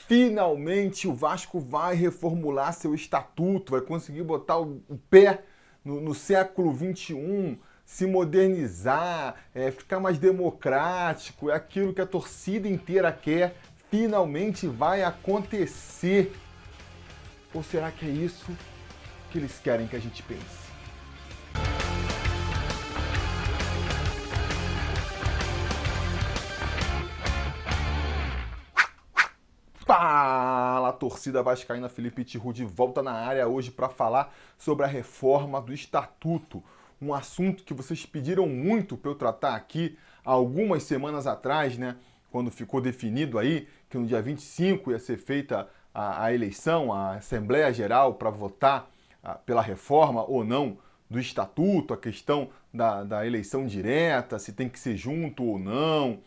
Finalmente o Vasco vai reformular seu estatuto, vai conseguir botar o pé no século XXI, se modernizar, ficar mais democrático, é aquilo que a torcida inteira quer. Finalmente vai acontecer. Ou será que é isso que eles querem que a gente pense? Fala, torcida vascaína, Felipe Tiru de volta na área hoje para falar sobre a reforma do Estatuto. Um assunto que vocês pediram muito para eu tratar aqui algumas semanas atrás, né? Quando ficou definido aí que no dia 25 ia ser feita a eleição, a Assembleia Geral para votar pela reforma ou não do Estatuto, a questão da eleição direta, se tem que ser junto ou não.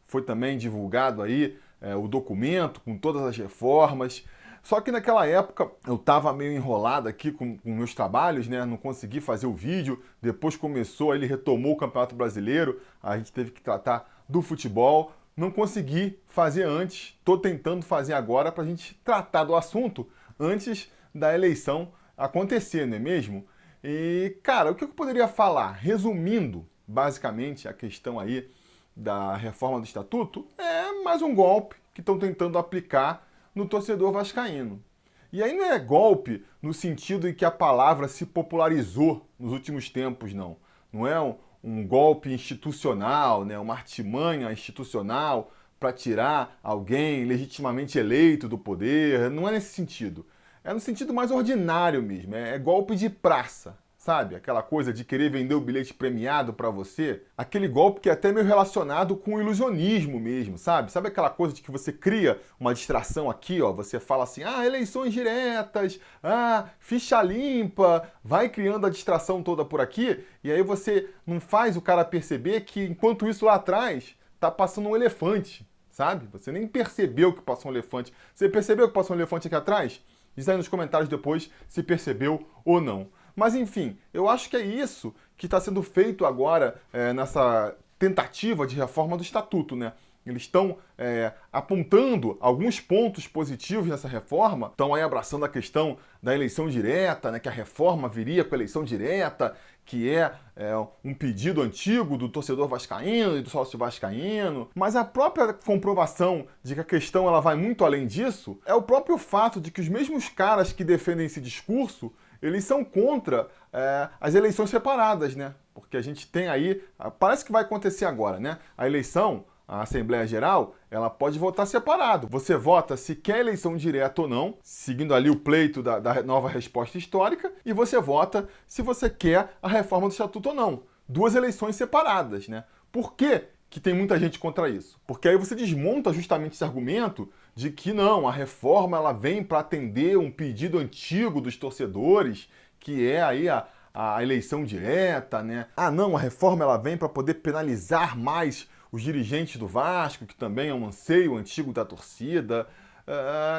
Foi também divulgado aí o documento com todas as reformas. Só que naquela época eu estava meio enrolado aqui com meus trabalhos, né? Não consegui fazer o vídeo. Depois começou, ele retomou o Campeonato Brasileiro, a gente teve que tratar do futebol. Não consegui fazer antes, estou tentando fazer agora para a gente tratar do assunto antes da eleição acontecer, não é mesmo? E, cara, o que eu poderia falar? Resumindo, basicamente, a questão aí da reforma do Estatuto, é mais um golpe que estão tentando aplicar no torcedor vascaíno. E aí não é golpe no sentido em que a palavra se popularizou nos últimos tempos, não. Não é um golpe institucional, né? Uma artimanha institucional para tirar alguém legitimamente eleito do poder. Não é nesse sentido. É no sentido mais ordinário mesmo. É golpe de praça. Sabe? Aquela coisa de querer vender o bilhete premiado para você. Aquele golpe que é até meio relacionado com o ilusionismo mesmo, sabe? Sabe aquela coisa de que você cria uma distração aqui, ó? Você fala assim, eleições diretas, ficha limpa, vai criando a distração toda por aqui, e aí você não faz o cara perceber que, enquanto isso lá atrás, tá passando um elefante, sabe? Você nem percebeu que passou um elefante. Você percebeu que passou um elefante aqui atrás? Diz aí nos comentários depois se percebeu ou não. Mas enfim, eu acho que é isso que está sendo feito agora nessa tentativa de reforma do Estatuto, né? Eles estão apontando alguns pontos positivos nessa reforma, estão aí abraçando a questão da eleição direta, né? Que a reforma viria com a eleição direta, que é um pedido antigo do torcedor vascaíno e do sócio vascaíno. Mas a própria comprovação de que a questão ela vai muito além disso é o próprio fato de que os mesmos caras que defendem esse discurso eles são contra as eleições separadas, né? Porque a gente tem aí, parece que vai acontecer agora, né? A eleição, a Assembleia Geral, ela pode votar separado. Você vota se quer eleição direta ou não, seguindo ali o pleito da nova resposta histórica, e você vota se você quer a reforma do Estatuto ou não. Duas eleições separadas, né? Por quê que tem muita gente contra isso? Porque aí você desmonta justamente esse argumento de que não, a reforma ela vem para atender um pedido antigo dos torcedores, que é aí a eleição direta, né? Não, a reforma ela vem para poder penalizar mais os dirigentes do Vasco, que também é um anseio antigo da torcida.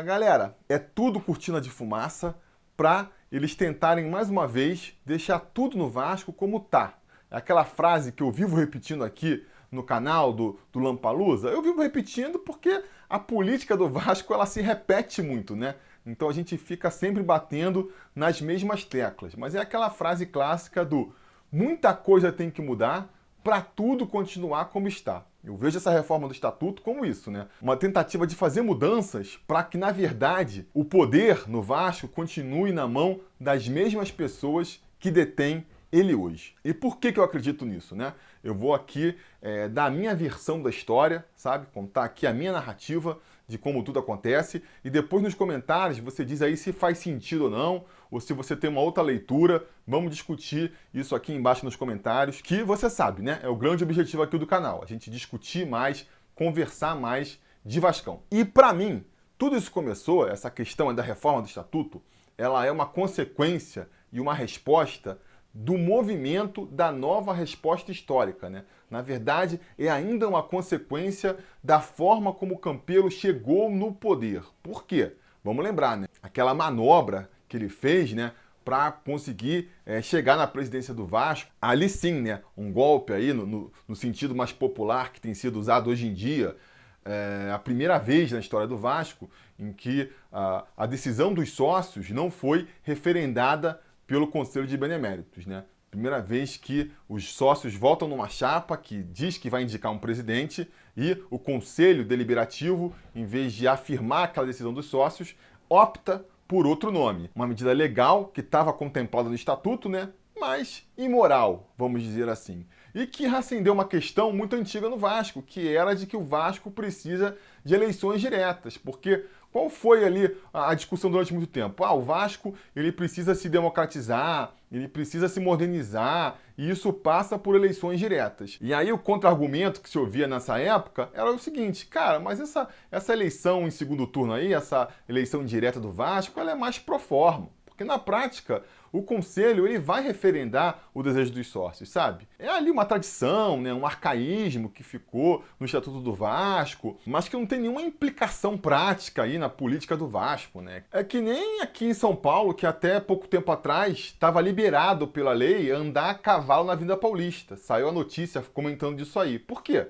Galera, é tudo cortina de fumaça para eles tentarem mais uma vez deixar tudo no Vasco como tá. Aquela frase que eu vivo repetindo aqui no canal do Lampalusa, eu vivo repetindo porque a política do Vasco ela se repete muito, né? Então a gente fica sempre batendo nas mesmas teclas. Mas é aquela frase clássica do muita coisa tem que mudar para tudo continuar como está. Eu vejo essa reforma do Estatuto como isso, né? Uma tentativa de fazer mudanças para que, na verdade, o poder no Vasco continue na mão das mesmas pessoas que detêm ele hoje. E por que eu acredito nisso, né? Eu vou aqui dar a minha versão da história, sabe? Contar aqui a minha narrativa de como tudo acontece e depois nos comentários você diz aí se faz sentido ou não, ou se você tem uma outra leitura. Vamos discutir isso aqui embaixo nos comentários, que você sabe, né? É o grande objetivo aqui do canal, a gente discutir mais, conversar mais de Vascão. E para mim, tudo isso começou, essa questão da reforma do Estatuto, ela é uma consequência e uma resposta do movimento da nova resposta histórica, né? Na verdade, é ainda uma consequência da forma como o Campelo chegou no poder. Por quê? Vamos lembrar, né? Aquela manobra que ele fez, né? Para conseguir chegar na presidência do Vasco. Ali sim, né? Um golpe aí no sentido mais popular que tem sido usado hoje em dia. a primeira vez na história do Vasco em que a decisão dos sócios não foi referendada pelo Conselho de Beneméritos, né? Primeira vez que os sócios votam numa chapa que diz que vai indicar um presidente e o Conselho Deliberativo, em vez de afirmar aquela decisão dos sócios, opta por outro nome. Uma medida legal que estava contemplada no Estatuto, né? Mas imoral, vamos dizer assim. E que reacendeu uma questão muito antiga no Vasco, que era de que o Vasco precisa de eleições diretas, porque qual foi ali a discussão durante muito tempo? O Vasco ele precisa se democratizar, ele precisa se modernizar, e isso passa por eleições diretas. E aí o contra-argumento que se ouvia nessa época era o seguinte, cara, mas essa eleição em segundo turno aí, essa eleição direta do Vasco, ela é mais pro forma. Porque na prática, o conselho ele vai referendar o desejo dos sócios, sabe? É ali uma tradição, né, um arcaísmo que ficou no Estatuto do Vasco, mas que não tem nenhuma implicação prática aí na política do Vasco, né? É que nem aqui em São Paulo, que até pouco tempo atrás estava liberado pela lei andar a cavalo na Avenida Paulista. Saiu a notícia comentando disso aí. Por quê?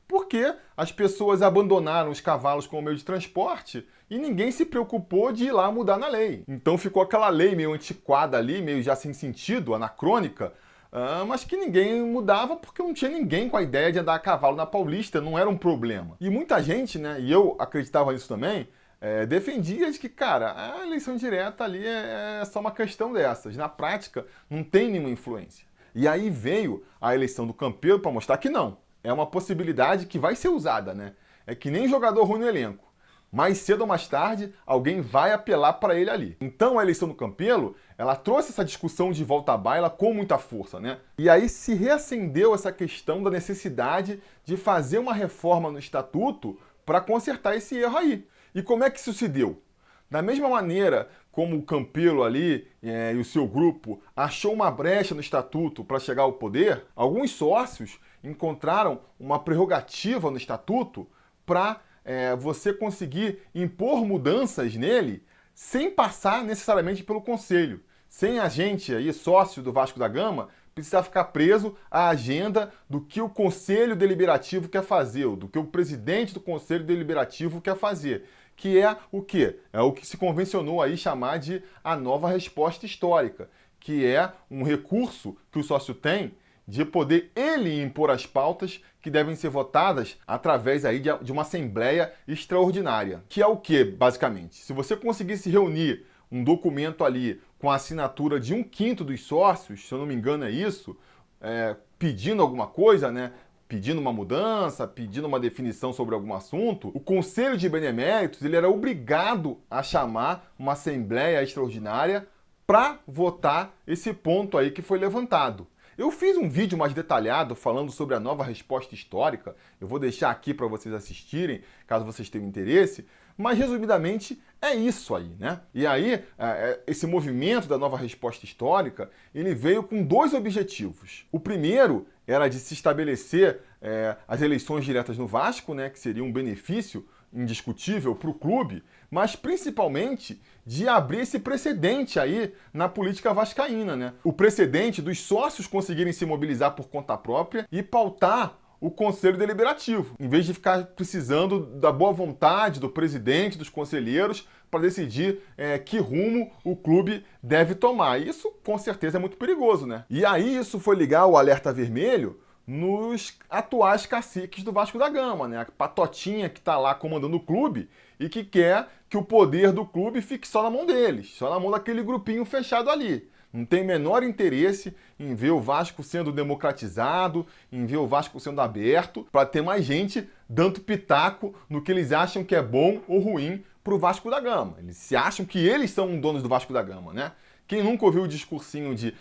Porque as pessoas abandonaram os cavalos como meio de transporte e ninguém se preocupou de ir lá mudar na lei. Então ficou aquela lei meio antiquada ali, meio já sem sentido, anacrônica, mas que ninguém mudava porque não tinha ninguém com a ideia de andar a cavalo na Paulista, não era um problema. E muita gente, né, e eu acreditava nisso também, defendia de que, cara, a eleição direta ali é só uma questão dessas. Na prática, não tem nenhuma influência. E aí veio a eleição do Campelo para mostrar que não. É uma possibilidade que vai ser usada, né? É que nem jogador ruim no elenco. Mais cedo ou mais tarde, alguém vai apelar para ele ali. Então a eleição do Campelo, ela trouxe essa discussão de volta à baila com muita força, né? E aí se reacendeu essa questão da necessidade de fazer uma reforma no Estatuto para consertar esse erro aí. E como é que isso se deu? Da mesma maneira como o Campelo ali e o seu grupo achou uma brecha no Estatuto para chegar ao poder, alguns sócios encontraram uma prerrogativa no Estatuto para você conseguir impor mudanças nele sem passar necessariamente pelo Conselho. Sem a gente, aí, sócio do Vasco da Gama, precisar ficar preso à agenda do que o Conselho Deliberativo quer fazer, ou do que o presidente do Conselho Deliberativo quer fazer. Que é o quê? É o que se convencionou aí chamar de a nova resposta histórica, que é um recurso que o sócio tem de poder ele impor as pautas que devem ser votadas através aí de uma assembleia extraordinária. Que é o que, basicamente? Se você conseguisse reunir um documento ali com a assinatura de 1/5 dos sócios, se eu não me engano é isso, pedindo alguma coisa, né? Pedindo uma mudança, pedindo uma definição sobre algum assunto, o Conselho de Beneméritos ele era obrigado a chamar uma assembleia extraordinária para votar esse ponto aí que foi levantado. Eu fiz um vídeo mais detalhado falando sobre a nova resposta histórica, eu vou deixar aqui para vocês assistirem, caso vocês tenham interesse, mas resumidamente é isso aí, né? E aí, esse movimento da nova resposta histórica, ele veio com 2 objetivos. O primeiro era de se estabelecer as eleições diretas no Vasco, né, que seria um benefício indiscutível para o clube, mas principalmente de abrir esse precedente aí na política vascaína, né? O precedente dos sócios conseguirem se mobilizar por conta própria e pautar o Conselho Deliberativo, em vez de ficar precisando da boa vontade do presidente, dos conselheiros, para decidir que rumo o clube deve tomar. Isso, com certeza, é muito perigoso, né? E aí isso foi ligar o alerta vermelho nos atuais caciques do Vasco da Gama, né? A patotinha que está lá comandando o clube e que quer que o poder do clube fique só na mão deles, só na mão daquele grupinho fechado ali. Não tem menor interesse em ver o Vasco sendo democratizado, em ver o Vasco sendo aberto, para ter mais gente dando pitaco no que eles acham que é bom ou ruim para o Vasco da Gama. Eles se acham que eles são donos do Vasco da Gama, né? Quem nunca ouviu o discursinho de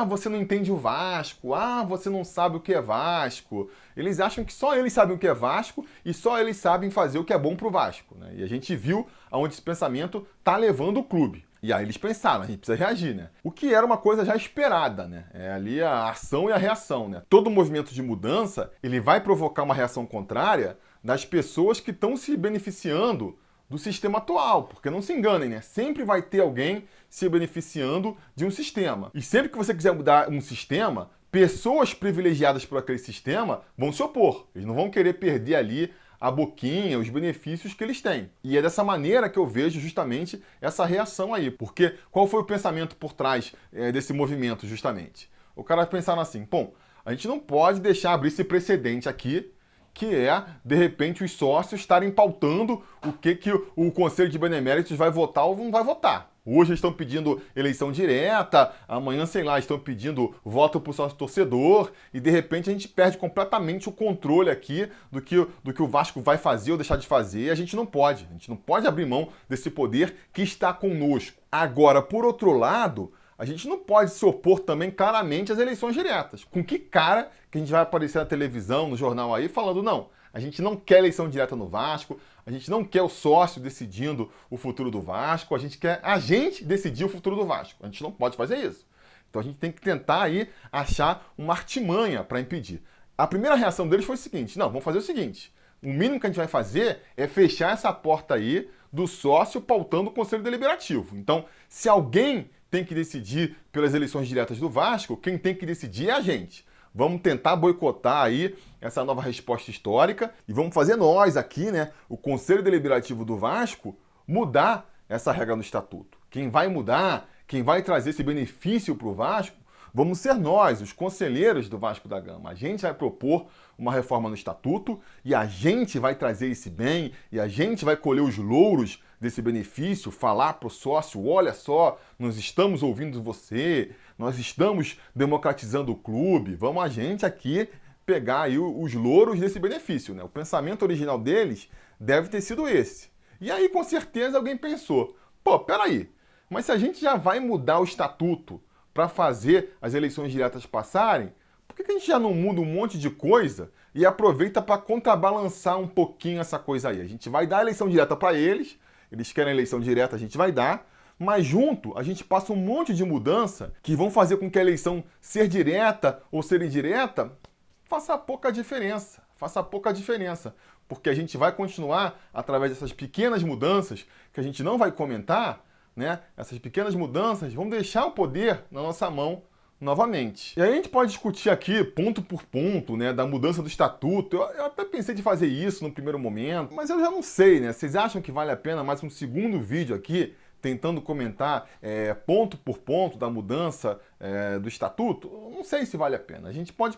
você não entende o Vasco, você não sabe o que é Vasco. Eles acham que só eles sabem o que é Vasco e só eles sabem fazer o que é bom pro Vasco, né? E a gente viu aonde esse pensamento tá levando o clube. E aí eles pensaram, a gente precisa reagir, né? O que era uma coisa já esperada, né? É ali a ação e a reação, né? Todo movimento de mudança, ele vai provocar uma reação contrária das pessoas que estão se beneficiando do sistema atual, porque não se enganem, né? Sempre vai ter alguém se beneficiando de um sistema. E sempre que você quiser mudar um sistema, pessoas privilegiadas por aquele sistema vão se opor. Eles não vão querer perder ali a boquinha, os benefícios que eles têm. E é dessa maneira que eu vejo justamente essa reação aí. Porque qual foi o pensamento por trás desse movimento, justamente? O cara pensaram assim, bom, a gente não pode deixar abrir esse precedente aqui, que é, de repente, os sócios estarem pautando o que o Conselho de Beneméritos vai votar ou não vai votar. Hoje eles estão pedindo eleição direta, amanhã, sei lá, estão pedindo voto para o sócio torcedor, e de repente a gente perde completamente o controle aqui do que o Vasco vai fazer ou deixar de fazer. A gente não pode abrir mão desse poder que está conosco. Agora, por outro lado, a gente não pode se opor também claramente às eleições diretas. Com que cara que a gente vai aparecer na televisão, no jornal aí, falando, não, a gente não quer eleição direta no Vasco, a gente não quer o sócio decidindo o futuro do Vasco, a gente quer a gente decidir o futuro do Vasco. A gente não pode fazer isso. Então a gente tem que tentar aí achar uma artimanha para impedir. A primeira reação deles foi o seguinte, não, vamos fazer o seguinte, o mínimo que a gente vai fazer é fechar essa porta aí do sócio pautando o Conselho Deliberativo. Então, se alguém tem que decidir pelas eleições diretas do Vasco, quem tem que decidir é a gente. Vamos tentar boicotar aí essa nova resposta histórica e vamos fazer nós aqui, né, o Conselho Deliberativo do Vasco, mudar essa regra no estatuto. Quem vai mudar, quem vai trazer esse benefício para o Vasco, vamos ser nós, os conselheiros do Vasco da Gama. A gente vai propor uma reforma no estatuto e a gente vai trazer esse bem e a gente vai colher os louros desse benefício, falar para o sócio, olha só, nós estamos ouvindo você, nós estamos democratizando o clube, vamos a gente aqui pegar aí os louros desse benefício, né? O pensamento original deles deve ter sido esse. E aí, com certeza, alguém pensou, pô, peraí, mas se a gente já vai mudar o estatuto para fazer as eleições diretas passarem, por que a gente já não muda um monte de coisa e aproveita para contrabalançar um pouquinho essa coisa aí? A gente vai dar a eleição direta para eles querem a eleição direta, a gente vai dar, mas junto a gente passa um monte de mudança que vão fazer com que a eleição ser direta ou ser indireta faça pouca diferença, porque a gente vai continuar através dessas pequenas mudanças que a gente não vai comentar, né? Essas pequenas mudanças vão deixar o poder na nossa mão novamente. E aí a gente pode discutir aqui, ponto por ponto, né, da mudança do estatuto. Eu até pensei de fazer isso no primeiro momento, mas eu já não sei, né? Vocês acham que vale a pena mais um segundo vídeo aqui, tentando comentar ponto por ponto da mudança do estatuto? Eu não sei se vale a pena. A gente pode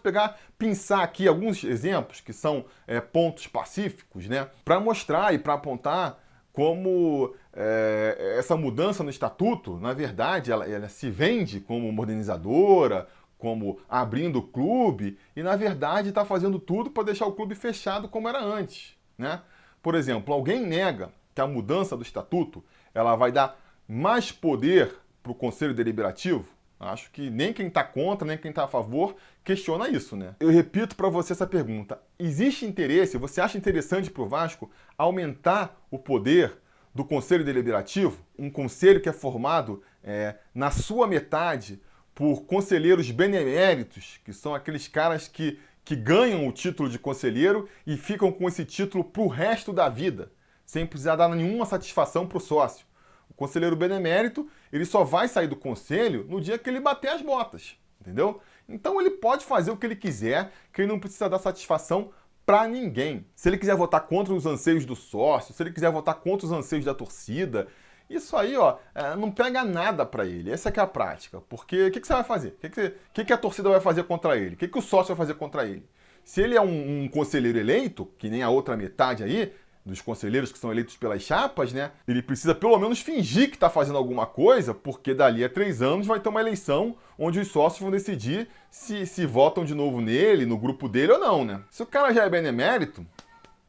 pensar aqui alguns exemplos que são pontos pacíficos, né, para mostrar e para apontar como essa mudança no estatuto, na verdade, ela se vende como modernizadora, como abrindo o clube, e na verdade está fazendo tudo para deixar o clube fechado como era antes, né? Por exemplo, alguém nega que a mudança do estatuto ela vai dar mais poder para o Conselho Deliberativo? Acho que nem quem está contra, nem quem está a favor questiona isso, né? Eu repito para você essa pergunta. Existe interesse, você acha interessante para o Vasco aumentar o poder do Conselho Deliberativo? Um conselho que é formado na sua metade por conselheiros beneméritos, que são aqueles caras que ganham o título de conselheiro e ficam com esse título para o resto da vida, sem precisar dar nenhuma satisfação para o sócio. O conselheiro benemérito, ele só vai sair do conselho no dia que ele bater as botas, entendeu? Então ele pode fazer o que ele quiser, que ele não precisa dar satisfação para ninguém. Se ele quiser votar contra os anseios do sócio, se ele quiser votar contra os anseios da torcida, isso aí, ó, não pega nada para ele. Essa que é a prática. Porque o que você vai fazer? O que a torcida vai fazer contra ele? O que o sócio vai fazer contra ele? Se ele é um conselheiro eleito, que nem a outra metade aí, dos conselheiros que são eleitos pelas chapas, né? Ele precisa pelo menos fingir que está fazendo alguma coisa, porque dali a 3 anos vai ter uma eleição onde os sócios vão decidir se votam de novo nele, no grupo dele ou não, né? Se o cara já é benemérito,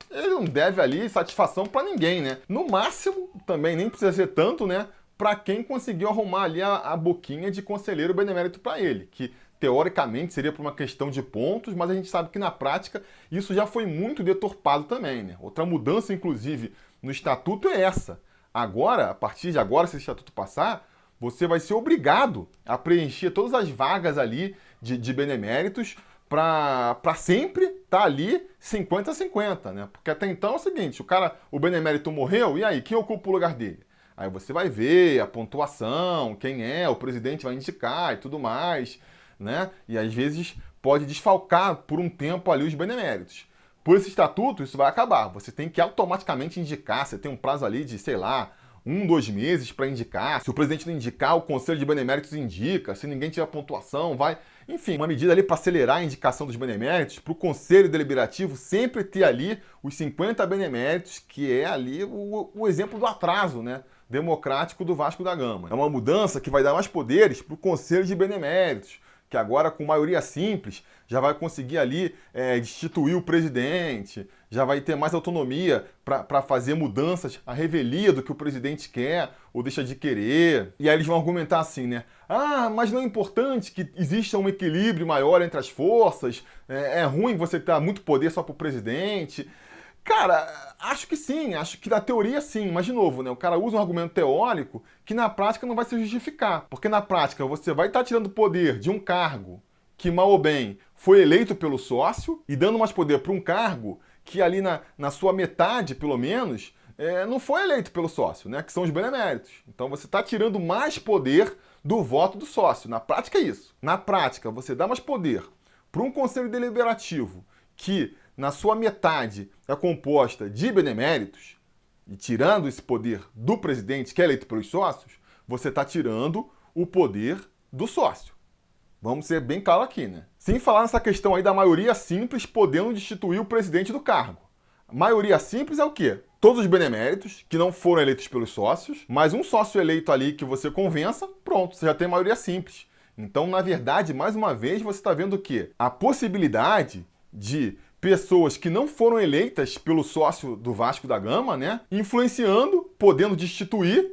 ele não deve ali satisfação para ninguém, né? No máximo, também nem precisa ser tanto, né? Para quem conseguiu arrumar ali a boquinha de conselheiro benemérito para ele, que teoricamente seria por uma questão de pontos, mas a gente sabe que na prática isso já foi muito deturpado também, né? Outra mudança, inclusive, no estatuto é essa. Agora, a partir de agora, se esse estatuto passar, você vai ser obrigado a preencher todas as vagas ali de beneméritos para sempre estar ali 50-50, né? Porque até então é o seguinte, o benemérito morreu, e aí, quem ocupa o lugar dele? Aí você vai ver a pontuação, quem é, o presidente vai indicar e tudo mais, né? E às vezes pode desfalcar por um tempo ali os beneméritos. Por esse estatuto, isso vai acabar. Você tem que automaticamente indicar, você tem um prazo ali de, sei lá, 2 meses para indicar. Se o presidente não indicar, o Conselho de Beneméritos indica. Se ninguém tiver pontuação, vai... Enfim, uma medida ali para acelerar a indicação dos beneméritos, para o Conselho Deliberativo sempre ter ali os 50 beneméritos, que é ali o exemplo do atraso, né, democrático do Vasco da Gama. É uma mudança que vai dar mais poderes para o Conselho de Beneméritos, que agora com maioria simples já vai conseguir ali destituir o presidente, já vai ter mais autonomia para fazer mudanças à revelia do que o presidente quer ou deixa de querer. E aí eles vão argumentar assim, né? Ah, mas não é importante que exista um equilíbrio maior entre as forças, é ruim você dar muito poder só para o presidente. Cara, acho que sim, acho que na teoria sim, mas de novo, né, o cara usa um argumento teórico que na prática não vai se justificar, porque na prática você vai estar tirando poder de um cargo que, mal ou bem, foi eleito pelo sócio e dando mais poder para um cargo que ali na sua metade, pelo menos, não foi eleito pelo sócio, né, que são os beneméritos. Então você está tirando mais poder do voto do sócio, na prática é isso. Na prática, você dá mais poder para um conselho deliberativo que na sua metade é composta de beneméritos, e tirando esse poder do presidente, que é eleito pelos sócios, você está tirando o poder do sócio. Vamos ser bem claro aqui, né? Sem falar nessa questão aí da maioria simples podendo destituir o presidente do cargo. A maioria simples é o quê? Todos os beneméritos, que não foram eleitos pelos sócios, mais um sócio eleito ali que você convença, pronto, você já tem maioria simples. Então, na verdade, mais uma vez, você está vendo o quê? A possibilidade de pessoas que não foram eleitas pelo sócio do Vasco da Gama, né, influenciando, podendo destituir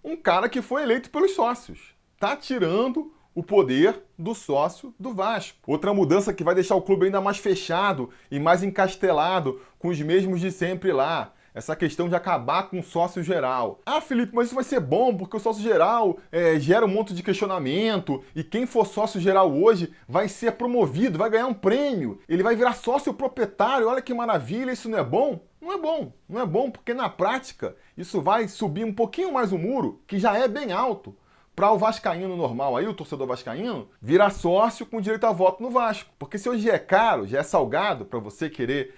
um cara que foi eleito pelos sócios. Tá tirando o poder do sócio do Vasco. Outra mudança que vai deixar o clube ainda mais fechado e mais encastelado com os mesmos de sempre lá. Essa questão de acabar com o sócio geral. Ah, Felipe, mas isso vai ser bom porque o sócio geral gera um monte de questionamento e quem for sócio geral hoje vai ser promovido, vai ganhar um prêmio, ele vai virar sócio proprietário, olha que maravilha, isso não é bom? Não é bom, não é bom porque na prática isso vai subir um pouquinho mais o muro, que já é bem alto, para o vascaíno normal, aí o torcedor vascaíno, virar sócio com direito a voto no Vasco. Porque se hoje é caro, já é salgado para você querer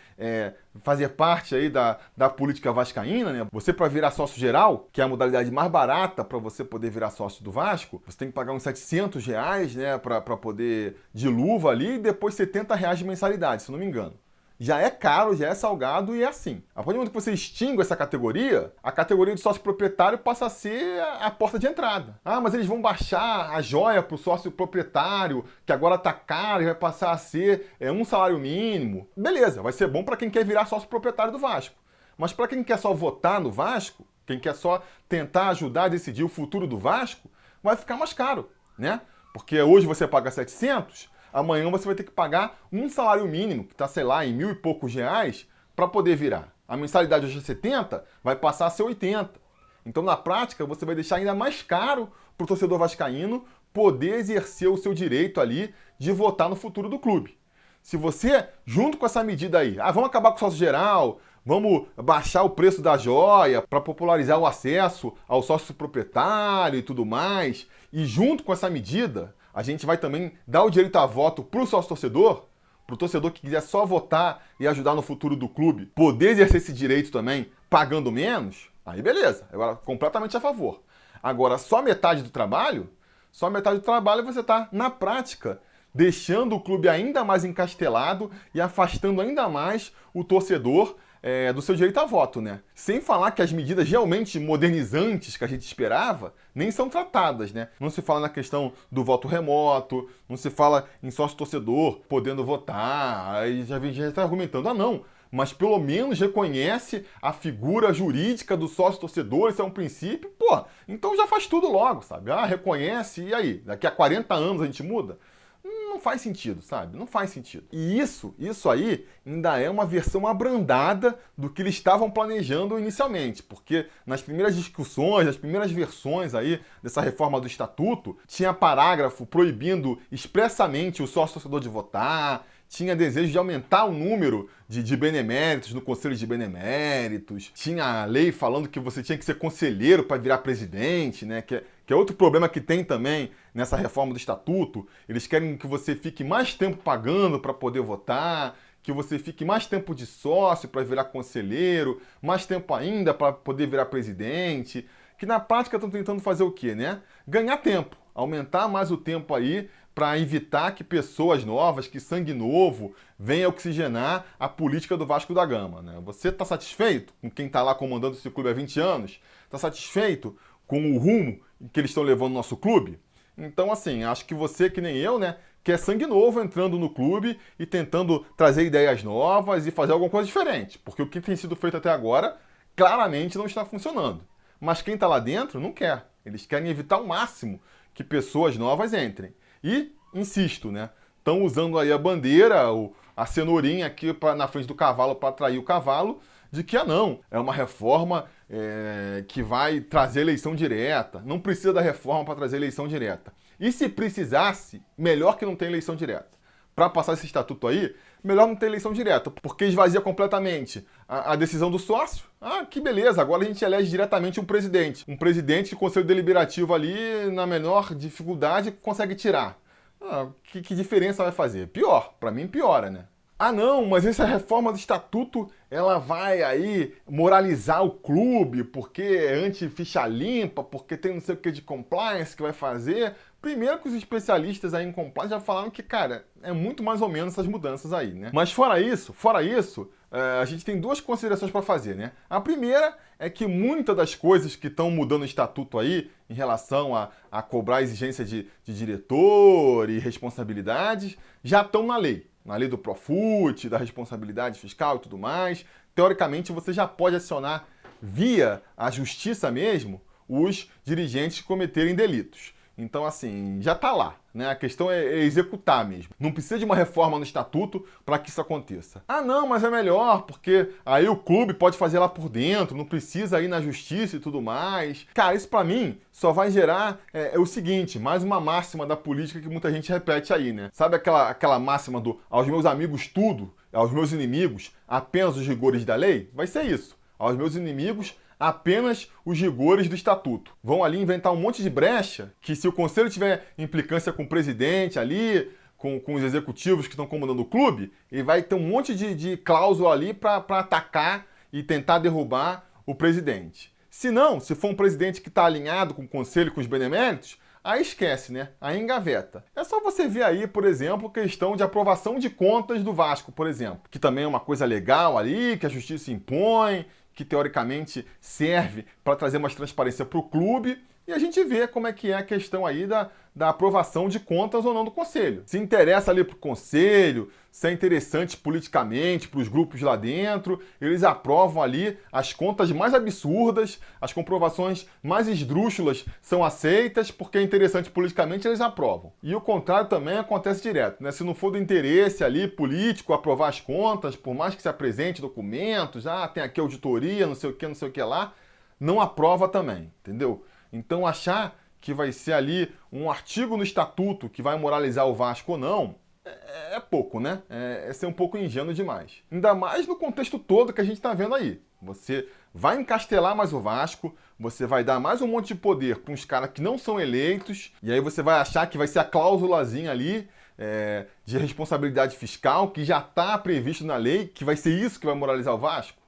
fazer parte aí da política vascaína, né? Você para virar sócio geral, que é a modalidade mais barata para você poder virar sócio do Vasco, você tem que pagar uns R$ 700, né, para poder de luva ali e depois R$ 70 de mensalidade, se não me engano. Já é caro, já é salgado e é assim. A partir do momento que você extingue essa categoria, a categoria de sócio proprietário passa a ser a porta de entrada. Ah, mas eles vão baixar a joia para o sócio proprietário, que agora está caro e vai passar a ser um salário mínimo. Beleza, vai ser bom para quem quer virar sócio proprietário do Vasco. Mas para quem quer só votar no Vasco, quem quer só tentar ajudar a decidir o futuro do Vasco, vai ficar mais caro, né? Porque hoje você paga 700, amanhã você vai ter que pagar um salário mínimo, que está, sei lá, em 1.000 e poucos reais, para poder virar. A mensalidade hoje é 70, vai passar a ser 80. Então, na prática, você vai deixar ainda mais caro para o torcedor vascaíno poder exercer o seu direito ali de votar no futuro do clube. Se você, junto com essa medida aí, vamos acabar com o sócio geral, vamos baixar o preço da joia para popularizar o acesso ao sócio proprietário e tudo mais, e junto com essa medida, a gente vai também dar o direito a voto para o sócio-torcedor, para o torcedor que quiser só votar e ajudar no futuro do clube, poder exercer esse direito também pagando menos, aí beleza, agora completamente a favor. Agora, só metade do trabalho você está, na prática, deixando o clube ainda mais encastelado e afastando ainda mais o torcedor do seu direito a voto, né? Sem falar que as medidas realmente modernizantes que a gente esperava nem são tratadas, né? Não se fala na questão do voto remoto, não se fala em sócio-torcedor podendo votar, aí já está argumentando, não, mas pelo menos reconhece a figura jurídica do sócio-torcedor, isso é um princípio, então já faz tudo logo, sabe? Reconhece, e aí? Daqui a 40 anos a gente muda? Não faz sentido, sabe? Não faz sentido. E isso aí ainda é uma versão abrandada do que eles estavam planejando inicialmente, porque nas primeiras discussões, nas primeiras versões aí dessa reforma do estatuto, tinha parágrafo proibindo expressamente o sócio-torcedor de votar, tinha desejo de aumentar o número de beneméritos no Conselho de Beneméritos, tinha a lei falando que você tinha que ser conselheiro para virar presidente, né? Que é outro problema que tem também nessa reforma do estatuto. Eles querem que você fique mais tempo pagando para poder votar, que você fique mais tempo de sócio para virar conselheiro, mais tempo ainda para poder virar presidente, que na prática estão tentando fazer o quê, né? Ganhar tempo, aumentar mais o tempo aí para evitar que pessoas novas, que sangue novo, venha oxigenar a política do Vasco da Gama, né? Você está satisfeito com quem está lá comandando esse clube há 20 anos? Está satisfeito com o rumo que eles estão levando o nosso clube? Então, assim, acho que você, que nem eu, né, quer sangue novo entrando no clube e tentando trazer ideias novas e fazer alguma coisa diferente. Porque o que tem sido feito até agora, claramente não está funcionando. Mas quem está lá dentro não quer. Eles querem evitar ao máximo que pessoas novas entrem. E, insisto, né, estão usando aí a bandeira, a cenourinha aqui na frente do cavalo para atrair o cavalo, de que, não, é uma reforma que vai trazer eleição direta. Não precisa da reforma para trazer eleição direta. E se precisasse, melhor que não tenha eleição direta. Para passar esse estatuto aí, melhor não ter eleição direta, porque esvazia completamente a decisão do sócio. Ah, que beleza, agora a gente elege diretamente um presidente. Um presidente de conselho deliberativo ali, na menor dificuldade, consegue tirar. Ah, que diferença vai fazer? Pior, para mim piora, né? Ah não, mas essa reforma do estatuto, ela vai aí moralizar o clube, porque é anti-ficha limpa, porque tem não sei o que de compliance que vai fazer. Primeiro que os especialistas aí em compliance já falaram que, cara, é muito mais ou menos essas mudanças aí, né? Mas fora isso, a gente tem duas considerações para fazer, né? A primeira é que muitas das coisas que estão mudando o estatuto aí, em relação a cobrar exigência de diretor e responsabilidades, já estão na lei. Na lei do Profut, da responsabilidade fiscal e tudo mais. Teoricamente, você já pode acionar via a justiça mesmo os dirigentes que cometerem delitos. Então, assim, já está lá, né? A questão é executar mesmo. Não precisa de uma reforma no estatuto para que isso aconteça. Ah, não, mas é melhor, porque aí o clube pode fazer lá por dentro, não precisa ir na justiça e tudo mais. Cara, isso para mim só vai gerar o seguinte, mais uma máxima da política que muita gente repete aí, né? Sabe aquela máxima do aos meus amigos tudo, aos meus inimigos apenas os rigores da lei? Vai ser isso. Aos meus inimigos apenas os rigores do estatuto. Vão ali inventar um monte de brecha que, se o conselho tiver implicância com o presidente ali, com os executivos que estão comandando o clube, ele vai ter um monte de cláusula ali para atacar e tentar derrubar o presidente. Se não, se for um presidente que está alinhado com o conselho e com os beneméritos, aí esquece, né? Aí engaveta. É só você ver aí, por exemplo, questão de aprovação de contas do Vasco, por exemplo, que também é uma coisa legal ali, que a justiça impõe, que teoricamente serve para trazer mais transparência para o clube, e a gente vê como é que é a questão aí da aprovação de contas ou não do conselho. Se interessa ali para o conselho, se é interessante politicamente para os grupos lá dentro, eles aprovam ali as contas mais absurdas, as comprovações mais esdrúxulas são aceitas, porque é interessante politicamente, eles aprovam. E o contrário também acontece direto, né? Se não for do interesse ali político aprovar as contas, por mais que se apresente documentos, tem aqui auditoria, não sei o que lá, não aprova também, entendeu? Então achar que vai ser ali um artigo no estatuto que vai moralizar o Vasco ou não, é pouco, né? É ser um pouco ingênuo demais. Ainda mais no contexto todo que a gente está vendo aí. Você vai encastelar mais o Vasco, você vai dar mais um monte de poder para uns caras que não são eleitos, e aí você vai achar que vai ser a cláusulazinha ali de responsabilidade fiscal, que já está previsto na lei, que vai ser isso que vai moralizar o Vasco.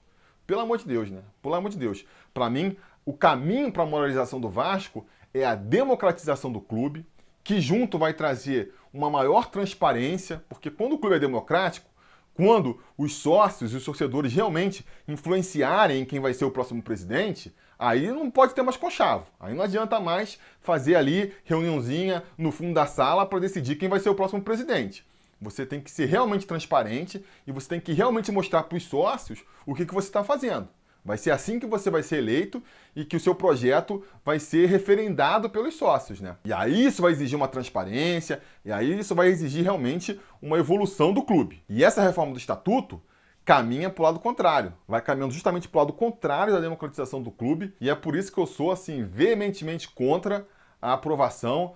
Pelo amor de Deus, né? Pelo amor de Deus. Para mim, o caminho para a moralização do Vasco é a democratização do clube, que junto vai trazer uma maior transparência, porque quando o clube é democrático, quando os sócios e os torcedores realmente influenciarem em quem vai ser o próximo presidente, aí não pode ter mais conchavo. Aí não adianta mais fazer ali reuniãozinha no fundo da sala para decidir quem vai ser o próximo presidente. Você tem que ser realmente transparente e você tem que realmente mostrar para os sócios o que você está fazendo. Vai ser assim que você vai ser eleito e que o seu projeto vai ser referendado pelos sócios, né? E aí isso vai exigir uma transparência, e aí isso vai exigir realmente uma evolução do clube. E essa reforma do estatuto caminha para o lado contrário. Vai caminhando justamente para o lado contrário da democratização do clube, e é por isso que eu sou, assim, veementemente contra a aprovação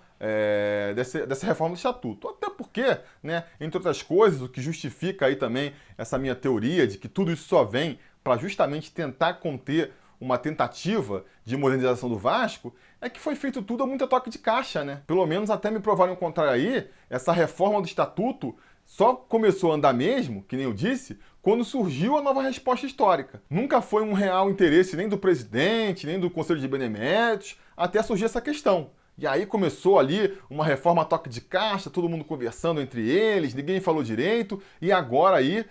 dessa reforma do estatuto. Até porque, né, entre outras coisas, o que justifica aí também essa minha teoria de que tudo isso só vem para justamente tentar conter uma tentativa de modernização do Vasco, é que foi feito tudo a muito toque de caixa, né? Pelo menos até me provarem o contrário aí, essa reforma do estatuto só começou a andar mesmo, que nem eu disse, quando surgiu a nova resposta histórica. Nunca foi um real interesse nem do presidente, nem do Conselho de Beneméritos, até surgir essa questão. E aí começou ali uma reforma a toque de caixa, todo mundo conversando entre eles, ninguém falou direito, e agora aí,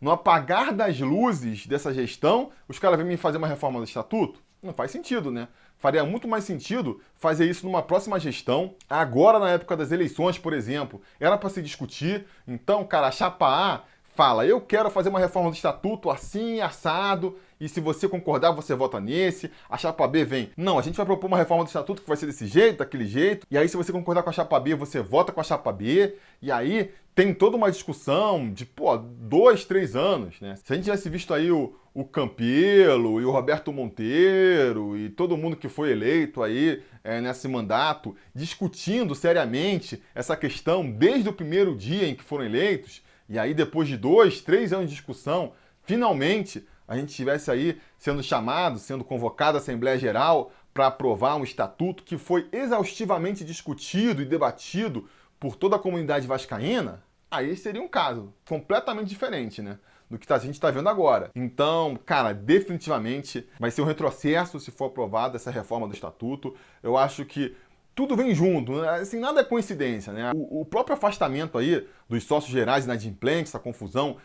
no apagar das luzes dessa gestão, os caras vêm me fazer uma reforma do estatuto? Não faz sentido, né? Faria muito mais sentido fazer isso numa próxima gestão. Agora, na época das eleições, por exemplo, era para se discutir. Então, cara, a chapa A fala, eu quero fazer uma reforma do estatuto assim, assado, e se você concordar, você vota nesse. A chapa B vem, não, a gente vai propor uma reforma do estatuto que vai ser desse jeito, daquele jeito, e aí se você concordar com a chapa B, você vota com a chapa B, e aí tem toda uma discussão de, 2, 3 anos, né? Se a gente tivesse visto aí o Campelo e o Roberto Monteiro e todo mundo que foi eleito aí nesse mandato discutindo seriamente essa questão desde o primeiro dia em que foram eleitos, e aí depois de 2, 3 anos de discussão, finalmente a gente estivesse aí sendo chamado, sendo convocado à Assembleia Geral para aprovar um estatuto que foi exaustivamente discutido e debatido por toda a comunidade vascaína, aí seria um caso completamente diferente, né? Do que a gente está vendo agora. Então, cara, definitivamente vai ser um retrocesso se for aprovada essa reforma do estatuto. Eu acho que tudo vem junto, né? Assim, nada é coincidência, né? O próprio afastamento aí dos sócios gerais inadimplentes, essa confusão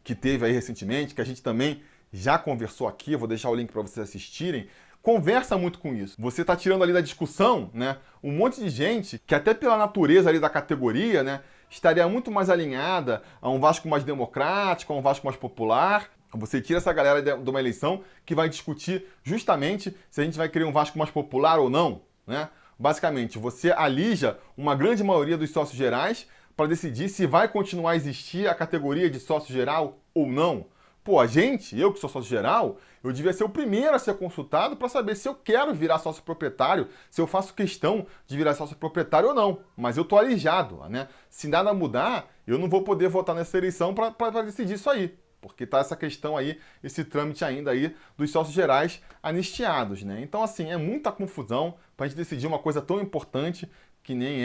que teve aí recentemente, que a gente também já conversou aqui, eu vou deixar o link para vocês assistirem, conversa muito com isso. Você está tirando ali da discussão, né, um monte de gente que até pela natureza ali da categoria, né, estaria muito mais alinhada a um Vasco mais democrático, a um Vasco mais popular. Você tira essa galera de uma eleição que vai discutir justamente se a gente vai querer um Vasco mais popular ou não, né? Basicamente, você alija uma grande maioria dos sócios gerais para decidir se vai continuar a existir a categoria de sócio geral ou não. Eu que sou sócio geral, eu devia ser o primeiro a ser consultado para saber se eu quero virar sócio proprietário, se eu faço questão de virar sócio proprietário ou não. Mas eu tô alijado, né? Se nada mudar, eu não vou poder votar nessa eleição para decidir isso aí. Porque tá essa questão aí, esse trâmite ainda aí dos sócios gerais anistiados, né? Então, assim, é muita confusão para a gente decidir uma coisa tão importante que nem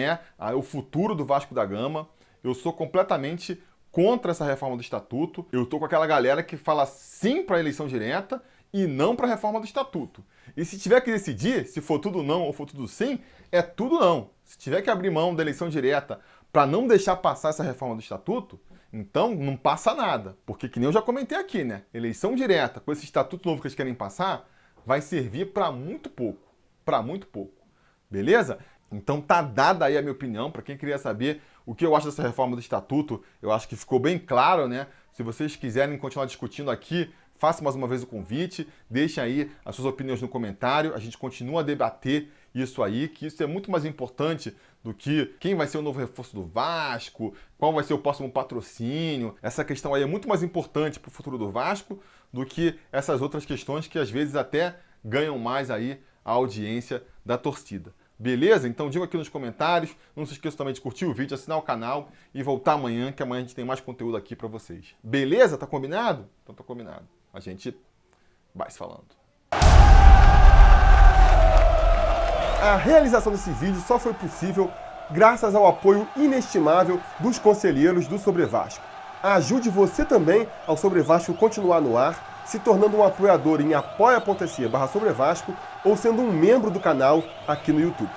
o futuro do Vasco da Gama. Eu sou completamente contra essa reforma do estatuto. Eu tô com aquela galera que fala sim para a eleição direta e não para a reforma do estatuto. E se tiver que decidir, se for tudo não ou for tudo sim, é tudo não. Se tiver que abrir mão da eleição direta para não deixar passar essa reforma do estatuto, então não passa nada. Porque, que nem eu já comentei aqui, né? Eleição direta com esse estatuto novo que eles querem passar vai servir para muito pouco. Para muito pouco. Beleza? Então tá dada aí a minha opinião. Para quem queria saber o que eu acho dessa reforma do estatuto, eu acho que ficou bem claro, né? Se vocês quiserem continuar discutindo aqui, faça mais uma vez o convite, deixem aí as suas opiniões no comentário, a gente continua a debater isso aí, que isso é muito mais importante do que quem vai ser o novo reforço do Vasco, qual vai ser o próximo patrocínio. Essa questão aí é muito mais importante para o futuro do Vasco do que essas outras questões que às vezes até ganham mais aí a audiência da torcida. Beleza? Então diga aqui nos comentários, não se esqueça também de curtir o vídeo, assinar o canal e voltar amanhã, que amanhã a gente tem mais conteúdo aqui para vocês. Beleza? Tá combinado? Então tá combinado. A gente vai se falando. A realização desse vídeo só foi possível graças ao apoio inestimável dos conselheiros do Sobre Vasco. Ajude você também ao Sobre Vasco continuar no ar, se tornando um apoiador em apoia.se/Sobre Vasco ou sendo um membro do canal aqui no YouTube.